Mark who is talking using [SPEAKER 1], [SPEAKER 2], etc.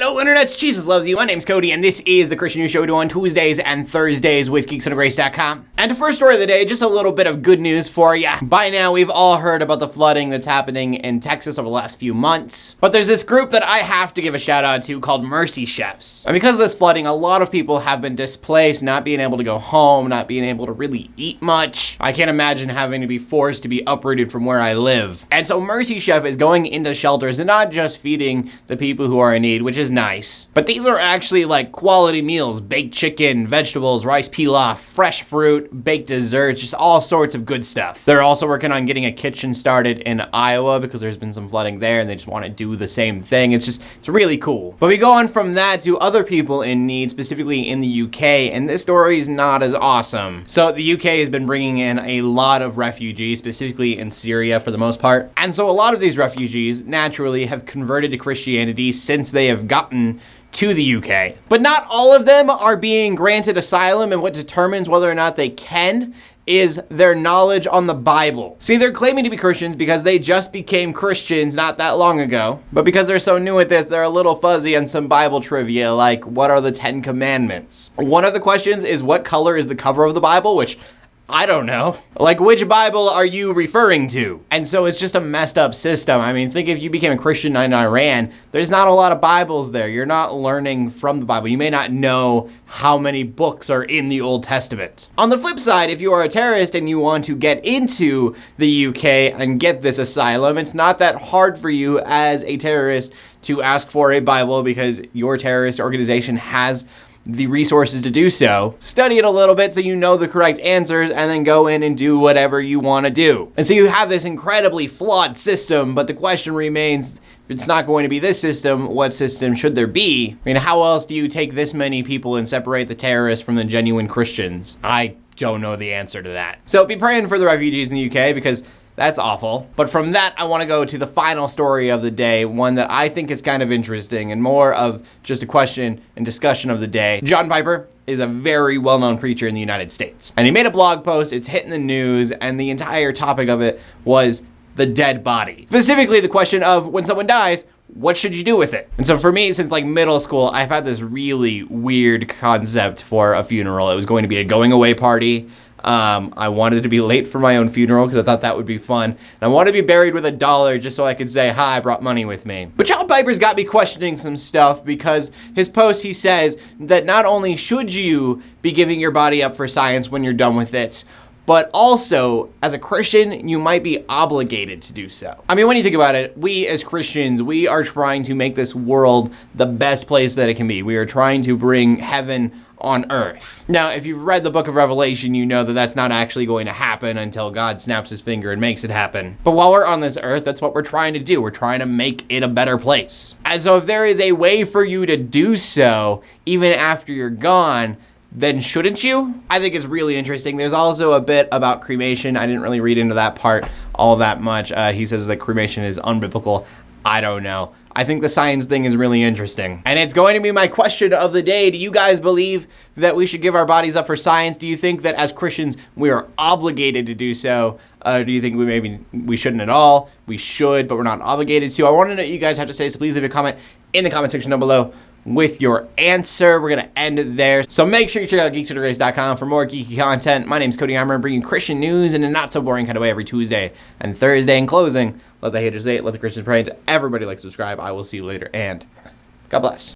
[SPEAKER 1] Yo, internets, Jesus loves you. My name's Cody, and this is the Christian News Show we do on Tuesdays and Thursdays with geeksandgrace.com. And the first story of the day, just a little bit of good news for you. By now, we've all heard about the flooding that's happening in Texas over the last few months. But there's this group that I have to give a shout out to called Mercy Chefs. And because of this flooding, a lot of people have been displaced, not being able to go home, not being able to really eat much. I can't imagine having to be forced to be uprooted from where I live. And so Mercy Chef is going into shelters and not just feeding the people who are in need, which is nice. But these are actually like quality meals: baked chicken, vegetables, rice pilaf, fresh fruit, baked desserts, just all sorts of good stuff. They're also working on getting a kitchen started in Iowa because there's been some flooding there and they just want to do the same thing. It's really cool. But we go on from that to other people in need, specifically in the UK, and this story is not as awesome. So the UK has been bringing in a lot of refugees, specifically in Syria for the most part. And so a lot of these refugees naturally have converted to Christianity since they have gotten to the UK. But not all of them are being granted asylum, and what determines whether or not they can is their knowledge on the Bible. See, they're claiming to be Christians because they just became Christians not that long ago. But because they're so new at this, they're a little fuzzy on some Bible trivia, like what are the 10 Commandments? One of the questions is what color is the cover of the Bible, which I don't know. Like, which Bible are you referring to? And so it's just a messed up system. I mean, think if you became a Christian in Iran, there's not a lot of Bibles there. You're not learning from the Bible. You may not know how many books are in the Old Testament. On the flip side, if you are a terrorist and you want to get into the UK and get this asylum, it's not that hard for you as a terrorist to ask for a Bible because your terrorist organization has the resources to do so. Study it a little bit so you know the correct answers and then go in and do whatever you want to do. And so you have this incredibly flawed system, but the question remains, if it's not going to be this system, what system should there be? I mean, how else do you take this many people and separate the terrorists from the genuine Christians? I don't know the answer to that. So be praying for the refugees in the UK because that's awful. But from that, I want to go to the final story of the day, one that I think is kind of interesting and more of just a question and discussion of the day. John Piper is a very well-known preacher in the United States. And he made a blog post, it's hitting the news, and the entire topic of it was the dead body. Specifically, the question of when someone dies, what should you do with it? And so for me, since like middle school, I've had this really weird concept for a funeral. It was going to be a going away party. I wanted to be late for my own funeral because I thought that would be fun. And I wanted to be buried with $1 just so I could say, hi, I brought money with me. But John Piper's got me questioning some stuff because his post, he says that not only should you be giving your body up for science when you're done with it, but also, as a Christian, you might be obligated to do so. I mean, when you think about it, we as Christians, we are trying to make this world the best place that it can be. We are trying to bring heaven on earth. Now, if you've read the book of Revelation, you know that that's not actually going to happen until God snaps his finger and makes it happen. But while we're on this earth, that's what we're trying to do. We're trying to make it a better place. And so if there is a way for you to do so, even after you're gone, then shouldn't you? I think it's really interesting. There's also a bit about cremation. I didn't really read into that part all that much. He says that cremation is unbiblical. I don't know. I think the science thing is really interesting. And it's going to be my question of the day. Do you guys believe that we should give our bodies up for science? Do you think that as Christians, we are obligated to do so? Do you think we shouldn't at all? We should, but we're not obligated to. I want to know what you guys have to say, so please leave a comment in the comment section down below with your answer. We're going to end it there. So make sure you check out geeksandgrace.com for more geeky content. My name's Cody Armour, bringing Christian news in a not so boring kind of way every Tuesday and Thursday. In closing, let the haters hate, let the Christians pray, and to everybody like, subscribe. I will see you later, and God bless.